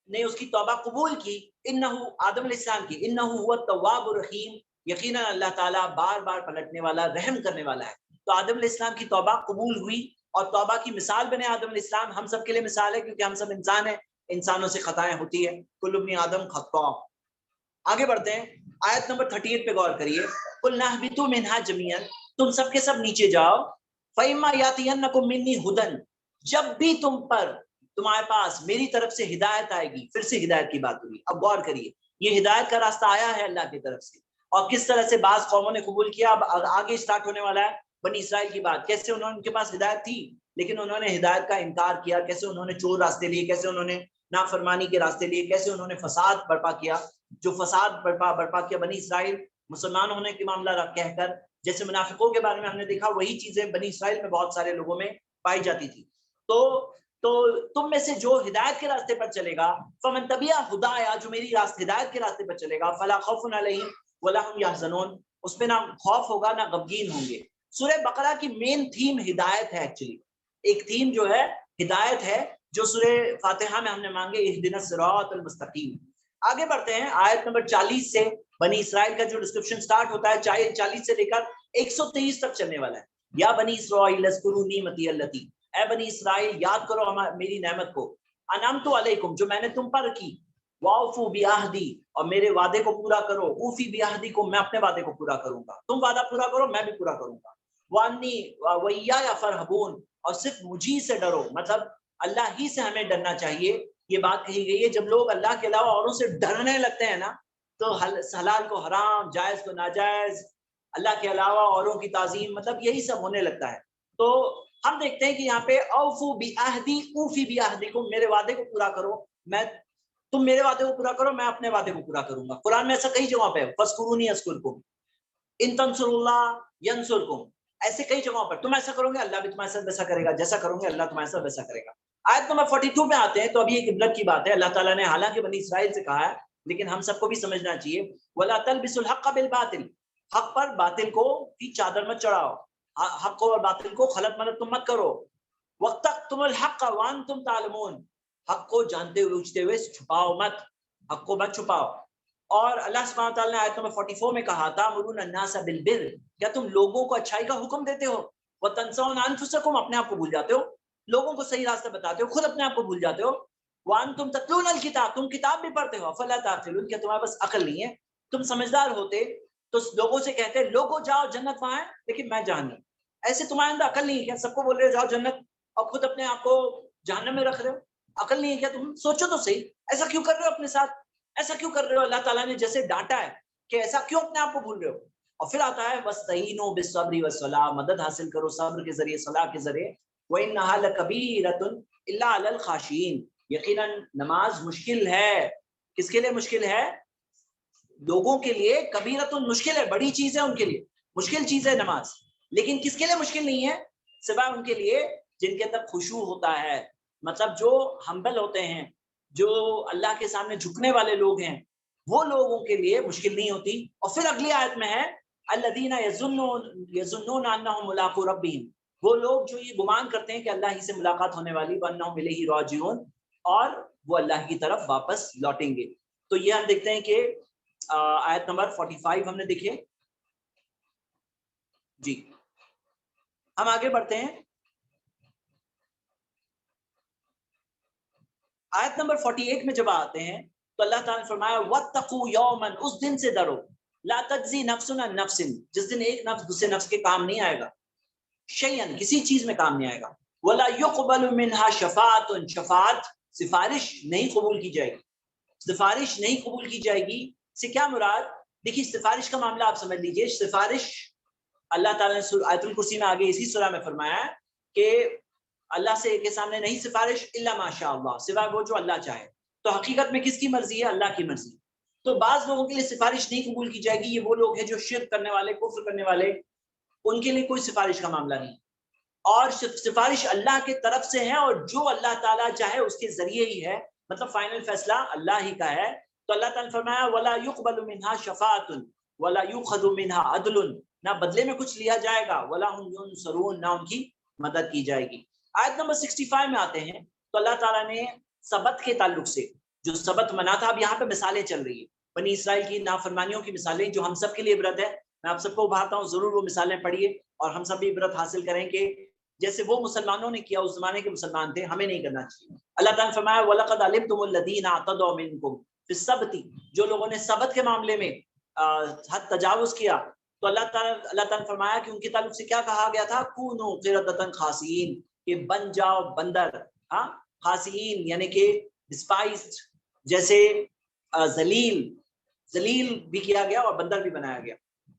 S1: نے اس کی توبہ قبول کی. انہ، آدم علیہ السلام کی، انہ هو التواب الرحیم، یقیناً اللہ تعالیٰ بار بار پلٹنے والا، رحم کرنے والا ہے. تو آدم علیہ السلام کی توبہ قبول ہوئی، اور توبہ کی مثال بنے آدم علیہ السلام. ہم سب کے لیے مثال ہے کیونکہ ہم سب انسان ہیں، انسانوں سے خطائیں ہوتی ہیں. کل ابن آدم خطاء. آگے بڑھتے ہیں، آیت نمبر 38 پہ غور کریے. قلنا اہبطوا منہا جمیعا، تم سب کے سب نیچے جاؤ. فإما یأتینکم منی ھدی، جب بھی تم پر، تمہارے پاس میری طرف سے ہدایت آئے گی. پھر سے ہدایت کی بات ہوئی. اب غور کریے، یہ ہدایت کا راستہ آیا ہے اللہ کی طرف سے، اور کس طرح سے بعض قوموں نے قبول کیا. اب آگے اسٹارٹ ہونے والا ہے بنی اسرائیل کی بات. کیسے انہوں نے، ان کے پاس ہدایت تھی لیکن انہوں نے ہدایت کا انکار کیا، کیسے انہوں نے چور راستے لیے، کیسے انہوں نے نافرمانی کے راستے لیے، کیسے انہوں نے فساد برپا کیا. جو فساد برپا کیا بنی اسرائیل مسلمان ہونے کے معاملہ کہہ کر، جیسے منافقوں کے بارے میں ہم نے دیکھا، وہی چیزیں بنی اسرائیل میں بہت سارے لوگوں میں پائی جاتی تھی. تو تم میں سے جو ہدایت کے راستے پر چلے گا، فمن تبع ہدایا، جو میری ہدایت کے راستے پر چلے گا، فلا خوف علیہم ولا هم يحزنون، اس پہ نہ خوف ہوگا نہ غمگین ہوں گے. سورہ بقرہ کی مین تھیم ہدایت ہے. ایکچولی ایک تھیم جو ہے ہدایت ہے، جو سورہ فاتحہ میں ہم نے مانگے، اہدنا الصراط المستقیم. آگے بڑھتے ہیں، آیت نمبر 40 سے بنی اسرائیل کا جو ڈسکرپشن سٹارٹ ہوتا ہے، 40 سے لے کر 123 تک چلنے والا ہے. یا بنی اسرائیل اذکروا نعمتی التی، اے بنی اسرائیل یاد کرو میری نعمت کو، انعمت علیکم، جو میں نے تم پر کی، واوفوا بعہدی، اور میرے وعدے کو پورا کرو، اوفی بعہدکم، میں اپنے وعدے کو پورا کروں گا، تم وعدہ پورا کرو میں بھی پورا کروں گا. وانی وایایا فرحبون، اور صرف مجھی سے ڈرو، مطلب اللہ ہی سے ہمیں ڈرنا چاہیے. یہ بات کہی گئی ہے. جب لوگ اللہ کے علاوہ اوروں سے ڈرنے لگتے ہیں نا، تو حلال کو حرام، جائز کو ناجائز، اللہ کے علاوہ اوروں کی تعظیم، مطلب یہی سب ہونے لگتا ہے. تو ہم دیکھتے ہیں کہ یہاں پہ اوفو بعہدی اوفی بعہدکم، میرے وعدے کو پورا کرو، تم میرے وعدے کو پورا کرو میں اپنے وعدے کو پورا کروں گا. قرآن میں ایسا کئی جگہوں پہ فاذکرونی اذکرکم، ان تنصروا اللہ ینصرکم، ایسے کئی جگہوں پر تم ایسا کرو گے اللہ بھی تمہارے ساتھ ویسا کرے گا، جیسا کرو گے اللہ تمہارے ساتھ ویسا کرے گا. آیت نمبر 42 میں آتے ہیں تو ابھی ایک عبرت کی بات ہے. اللہ تعالیٰ نے حالانکہ بنی اسرائیل سے کہا ہے، لیکن ہم سب کو بھی سمجھنا چاہیے، وَلَا تَلْبِسُوا الْحَقَّ بِالْبَاطِلِ، حق پر باطل کو کی چادر مت چڑھاؤ، حق کو اور باطل کو خلط ملط تم مت کرو. وَاقْتُمُوا الْحَقَّ وَأَنْتُمْ تَعْلَمُونَ، حق کو جانتے ہوئے اونچتے ہوئے چھپاؤ مت، حق کو مت چھپاؤ. اور اللہ سبحانہ وتعالیٰ نے آیت نمبر 44 میں کہا تھا تَأْمُرُونَ النَّاسَ بِالْبِرِّ، کیا تم لوگوں کو اچھائی کا حکم دیتے ہو، وَتَنْسَوْنَ أَنفُسَكُمْ، اپنے آپ کو بھول جاتے ہو، لوگوں کو صحیح راستہ بتاتے ہو، خود اپنے آپ کو بھول جاتے ہو. وَأَنْتُمْ تَتْلُونَ الْكِتَابَ، تم کتاب بھی پڑھتے ہو، أَفَلَا تَعْقِلُونَ، کیا تمہارے پاس عقل نہیں ہے؟ تم سمجھدار ہوتے تو لوگوں سے کہتے لوگوں جاؤ جنت وہاں ہے لیکن میں جہنم. ایسے تمہارے اندر عقل نہیں ہے کیا؟ سب کو بول رہے ہو جاؤ جنت اور خود اپنے آپ کو جہنم میں رکھ رہے ہو. عقل نہیں ہے کیا؟ تم سوچو تو صحیح، ایسا کیوں کر رہے ہو اپنے ساتھ، ایسا کیوں کر رہے ہو؟ اللہ تعالیٰ نے جیسے ڈانٹا ہے کہ ایسا کیوں اپنے آپ کو بھول رہے ہو. اور پھر آتا ہے وَاسْتَعِينُوا بِالصَّبْرِ وَالصَّلَاةِ، مدد حاصل کرو صبر کے ذریعے، صلاح کے ذریعے. وَإِنَّهَا لَكَبِيرَةٌ إِلَّا عَلَى الْخَاشِعِينَ، یقیناً نماز مشکل ہے. کس کے لیے مشکل ہے؟ لوگوں کے لیے. کبیرۃ مشکل ہے، بڑی چیز ہے ان کے لیے، مشکل چیز ہے نماز. لیکن کس کے لیے مشکل نہیں ہے؟ سوائے ان کے لیے جن کے اندر خشوع ہوتا ہے، مطلب جو ہمبل ہوتے ہیں، جو اللہ کے سامنے جھکنے والے لوگ ہیں، وہ لوگوں کے لیے مشکل نہیں ہوتی. اور پھر اگلی آیت میں ہے الذین یظنون انہم ملاقو ربہم، وہ لوگ جو یہ گمان کرتے ہیں کہ اللہ ہی سے ملاقات ہونے والی، وانہم الیہ راجعون، اور وہ اللہ کی طرف واپس لوٹیں گے. تو یہ ہم دیکھتے ہیں کہ آیت نمبر 45 ہم نے دیکھے. جی ہم آگے بڑھتے ہیں. آیت نمبر 48 میں جب آتے ہیں تو اللہ تعالیٰ نے فرمایا وَاتَّقُوا يَوْمًا، اس دن سے ڈرو، لا تجزی نفس عن نفس، جس دن ایک نفس دوسرے نفس کے کام نہیں آئے گا، شیئن، کسی چیز میں کام نہیں آئے گا، ولا يقبل منها شفاعۃ، شفاعت سفارش نہیں قبول کی جائے گی. سفارش نہیں قبول کی جائے گی سے کیا مراد؟ دیکھیے سفارش کا معاملہ آپ سمجھ لیجئے. سفارش اللہ تعالیٰ نے آیت الکرسی میں آگے اسی سورہ میں فرمایا ہے کہ اللہ سے کے سامنے نہیں سفارش الا ماشاء اللہ، سوائے وہ جو اللہ چاہے. تو حقیقت میں کس کی مرضی ہے؟ اللہ کی مرضی. تو بعض لوگوں کے لیے سفارش نہیں قبول کی جائے گی. یہ وہ لوگ ہیں جو شرک کرنے والے، کفر کرنے والے، ان کے لیے کوئی سفارش کا معاملہ نہیں. اور سفارش اللہ کے طرف سے ہے، اور جو اللہ تعالیٰ چاہے اس کے ذریعے ہی ہے، مطلب فائنل فیصلہ اللہ ہی کا ہے. تو اللہ تعالیٰ نے فرمایا وَلَا يُقْبَلُ مِنْهَا شَفَاعَةٌ وَلَا يُؤْخَذُ مِنْهَا عَدْلٌ، نہ بدلے میں کچھ لیا جائے گا، وَلَا هُمْ يُنصَرُونَ، نہ ان کی مدد کی جائے گی. آیت نمبر 65 میں آتے ہیں تو اللہ تعالیٰ نے سبت کے تعلق سے، جو سبت منا تھا، اب یہاں پہ مثالیں چل رہی ہیں بنی اسرائیل کی نافرمانیوں کی مثالیں، جو ہم سب کے لیے عبرت ہے. میں آپ سب کو ابھارتا ہوں، ضرور وہ مثالیں پڑھیے اور ہم سب بھی عبرت حاصل کریں کہ جیسے وہ مسلمانوں نے کیا، اس زمانے کے مسلمان تھے، ہمیں نہیں کرنا چاہیے. اللہ تعالیٰ نے فرمایا وَلَقَدْ عَلِمْتُمُ الَّذِينَ اعْتَدَوْا مِنْكُمْ فِي السَّبْتِ، جو لوگوں نے سبت کے معاملے میں حد تجاوز کیا، تو اللہ تعالیٰ نے فرمایا کہ ان کے تعلق سے کیا کہا گیا تھا؟ کونوا قردۃ خاسئین، کہ بن جاؤ بندر، ہاں، خاسئین یعنی کہ ڈسپائزڈ، جیسے ذلیل بھی کیا گیا اور بندر بھی بنایا گیا.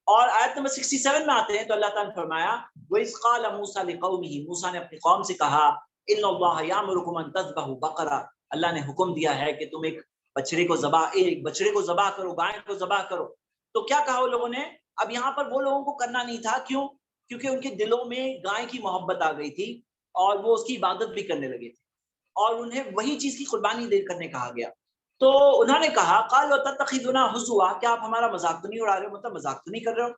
S1: اور آیت نمبر 67 میں آتے ہیں تو اللہ تعالیٰ نے فرمایا وَإِذْ قَالَ مُوسَىٰ لِقَوْمِهِ، موسیٰ نے اپنی قوم سے کہا إِنَّ اللَّهَ يَأْمُرُكُمْ أَن تَذْبَحُوا بَقَرَةً، اللہ نے حکم دیا ہے کہ تم ایک بچڑے کو ذبح کرو، گائے کو ذبح کرو. تو کیا کہا وہ لوگوں نے؟ اب یہاں پر وہ لوگوں کو کرنا نہیں تھا. کیوں؟ کیونکہ ان کے دلوں میں گائے کی محبت آ گئی تھی اور وہ اس کی عبادت بھی کرنے لگے تھے، اور انہیں وہی چیز کی قربانی دے کرنے کہا گیا. تو انہوں نے کہا قالوا تتخذنا ہزوا، کیا آپ ہمارا مذاق تو نہیں اڑا رہے ہو، مطلب مذاق تو نہیں کر رہے ہو؟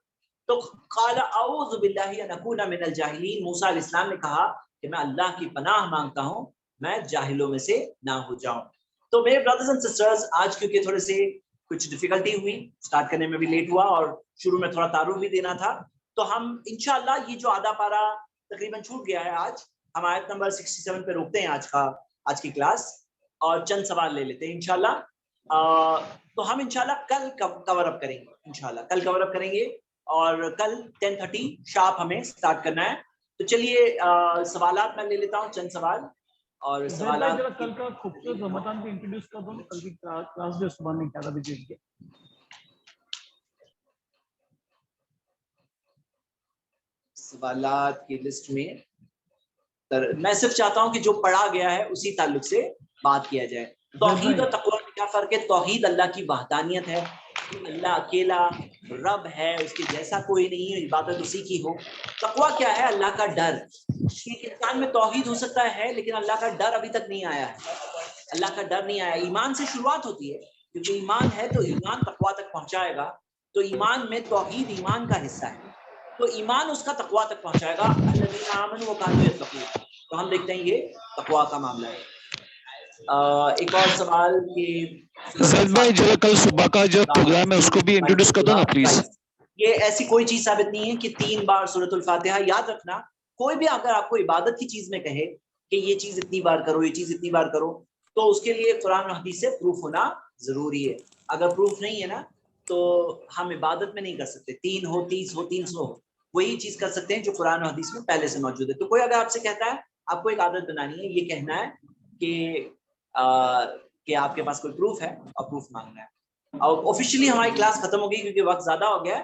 S1: تو قال اعوذ باللہ ان اکون من الجاہلین، موسیٰ علیہ السلام نے کہا کہ میں اللہ کی پناہ مانگتا ہوں میں جاہلوں میں سے نہ ہو جاؤں. تو میرے برادرز اینڈ سسٹرز، آج کیونکہ تھوڑے سے کچھ ڈیفیکلٹی ہوئی، سٹارٹ کرنے میں بھی لیٹ ہوا اور شروع میں تھوڑا تعارف بھی دینا تھا، تو ہم انشاءاللہ یہ جو آدھا پارا تقریباً چھوٹ گیا ہے، آج ہم آیت نمبر 67 پہ روکتے ہیں آج کی کلاس، اور چند سوال لے لیتے ہیں انشاءاللہ. تو ہم انشاءاللہ کل کور اپ کریں گے، انشاءاللہ کل کور اپ کریں گے، اور کل 10:30 شارپ ہمیں سٹارٹ کرنا ہے. تو چلیے سوالات میں لے لیتا ہوں چند سوال، اور سوالات
S2: کل کا خوبصورت رمضان کو انٹروڈیوس کر دو، کل کی کلاس جو صبح میں 11 بجے کی.
S1: سوالات کی لسٹ میں میں صرف چاہتا ہوں کہ جو پڑھا گیا ہے اسی تعلق سے بات کیا جائے. توحید اور تقویٰ میں کیا فرق ہے؟ توحید اللہ کی وحدانیت ہے، اللہ اکیلا رب ہے، اس کے جیسا کوئی نہیں ہے، عبادت اسی کی ہو. تقویٰ کیا ہے؟ اللہ کا ڈر. ایک انسان میں توحید ہو سکتا ہے لیکن اللہ کا ڈر ابھی تک نہیں آیا ہے، اللہ کا ڈر نہیں آیا. ایمان سے شروعات ہوتی ہے، کیونکہ ایمان ہے تو ایمان تقویٰ تک پہنچائے گا. تو ایمان میں توحید ایمان کا حصہ ہے، تو ایمان اس کا تقویٰ تک پہنچائے گا. الذین آمنوا وکانوا یتقون. تو ہم دیکھتے ہیں یہ تقویٰ کا معاملہ ہے. ایک اور سوال کہ
S2: زید بھائی جو کل صبح کا جو پروگرام ہے اس کو بھی انٹروڈیوس کر دو نا پلیز.
S1: یہ ایسی کوئی چیز ثابت نہیں ہے کہ 3 بار سورۃ الفاتحہ. یاد رکھنا، کوئی بھی اگر آپ کو عبادت کی چیز میں کہے کہ یہ چیز اتنی بار کرو، یہ چیز اتنی بار کرو، تو اس کے لیے قرآن و حدیث سے پروف ہونا ضروری ہے. اگر پروف نہیں ہے نا تو ہم عبادت میں نہیں کر سکتے. 3 ہو، 30 ہو، 300 ہو، وہی چیز کر سکتے ہیں جو قرآن و حدیث میں پہلے سے موجود ہے. تو کوئی اگر آپ سے کہتا ہے آپ کو ایک عادت بنانی ہے، یہ کہنا ہے کہ آپ کے پاس کوئی پروف ہے اور پروف مانگنا ہے. اور آفیشیلی ہماری کلاس ختم ہو گئی کیونکہ وقت زیادہ ہو گیا ہے.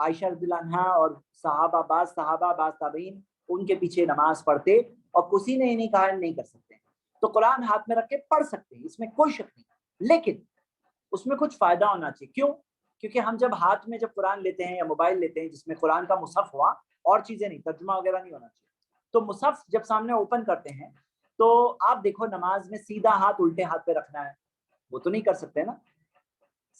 S3: عائشہ رضی اللہ عنہا اور صحابہ بعض تابعین ان کے پیچھے نماز پڑھتے اور کسی نے نہیں کہا نہیں کر سکتے. تو قرآن ہاتھ میں رکھ کے پڑھ سکتے ہیں، اس میں کوئی شک نہیں، لیکن اس میں کچھ فائدہ ہونا چاہیے. کیوں؟ کیونکہ ہم جب ہاتھ میں جب قرآن لیتے ہیں یا موبائل لیتے ہیں جس میں قرآن کا مصحف ہوا، اور چیزیں نہیں، ترجمہ وغیرہ نہیں ہونا چاہیے، تو مصحف جب سامنے اوپن کرتے ہیں تو آپ دیکھو نماز میں سیدھا ہاتھ الٹے ہاتھ پہ رکھنا ہے، وہ تو نہیں کر سکتے نا.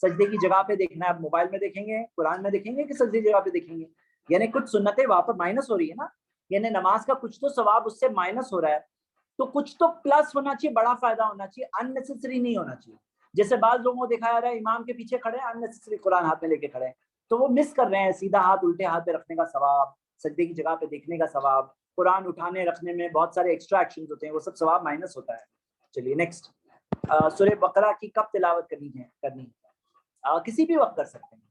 S3: سجدے کی جگہ پہ دیکھنا ہے، موبائل میں دیکھیں گے، قرآن میں دیکھیں گے کہ سجدے کی جگہ پہ دیکھیں گے؟ یعنی کچھ سنتیں واپس مائنس ہو رہی ہے نا، یعنی نماز کا کچھ تو ثواب اس سے مائنس ہو رہا ہے، تو کچھ تو پلس ہونا چاہیے، بڑا فائدہ ہونا چاہیے، ان نیسیسری نہیں ہونا چاہیے. جیسے بعض لوگوں کو دکھایا جا رہا ہے امام کے پیچھے کھڑے ہیں، ان نیسیسری قرآن ہاتھ میں لے کے کھڑے ہیں، تو وہ مس کر رہے ہیں سیدھا ہاتھ الٹے ہاتھ پہ رکھنے کا ثواب، سجدے کی جگہ پہ دیکھنے کا ثواب، قرآن اٹھانے رکھنے میں بہت سارے ایکسٹرا ایکشنز ہوتے ہیں، وہ سب ثواب مائنس ہوتا ہے. چلیے نیکسٹ. سورہ بقرہ کی کب تلاوت کرنی ہے؟ کسی بھی وقت کر سکتے ہیں،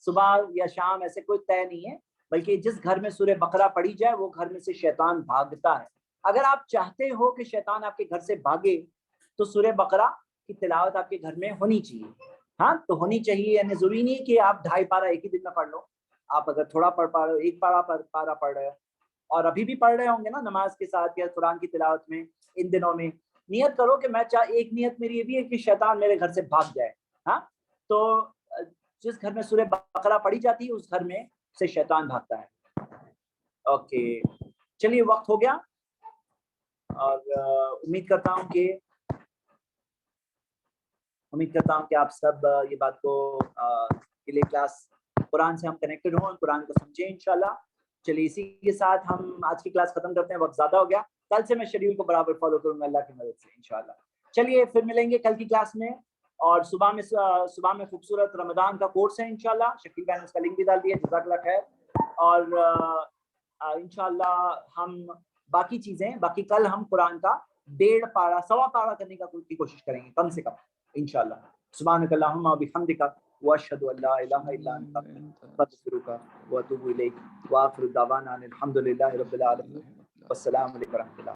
S3: صبح یا شام، ایسے کوئی طے نہیں ہے، بلکہ جس گھر میں سورہ بقرہ پڑھی جائے وہ گھر میں سے شیطان بھاگتا ہے. اگر آپ چاہتے ہو کہ شیطان آپ کے گھر سے بھاگے تو سورہ بقرہ کی تلاوت آپ کے گھر میں ہونی چاہیے. ہاں تو ہونی چاہیے، یعنی ضروری نہیں کہ آپ 2.5 پارہ ایک ہی دن میں پڑھ لو. آپ اگر تھوڑا پڑھ پا رہے ہو، 1 پارہ پڑھ رہے ہو، اور ابھی بھی پڑھ رہے ہوں گے نا نماز کے ساتھ یا قرآن کی تلاوت میں، ان دنوں میں نیت کرو کہ میں ایک نیت میری یہ بھی ہے کہ شیطان میرے گھر سے بھاگ جائے. ہاں تو جس گھر میں سورہ بقرہ پڑھی جاتی ہے اس گھر میں سے شیطان بھاگتا ہے. اوکے چلیے وقت ہو گیا، اور امید کرتا ہوں کہ آپ سب یہ بات کو کے لیے کلاس قرآن سے ہم کنیکٹڈ ہوں، قرآن کو سمجھیں انشاءاللہ. چلیے اسی کے ساتھ ہم آج کی کلاس ختم کرتے ہیں، وقت زیادہ ہو گیا. کل سے میں شیڈیول کو برابر فالو کروں گا اللہ کی مدد سے انشاءاللہ. چلیے پھر ملیں گے کل کی کلاس میں، اور صبح میں خوبصورت رمضان کا کورس ہے انشاءاللہ. شکیل بھائی نے اس کا لنک بھی ڈال دیا، جزاک اللہ خیر. اور انشاءاللہ ہم باقی کل ہم قرآن کا 1.5 پارہ 1.25 پارہ کرنے کی کوشش کریں گے کم سے کم انشاءاللہ. سبحانک اللہم و بحمدک واشہد ان لا الہ الا انت استغفرک واتوب الیک، وآخر دعوانا ان الحمد للہ رب العالمین، والسلام علیکم ورحمۃ اللہ.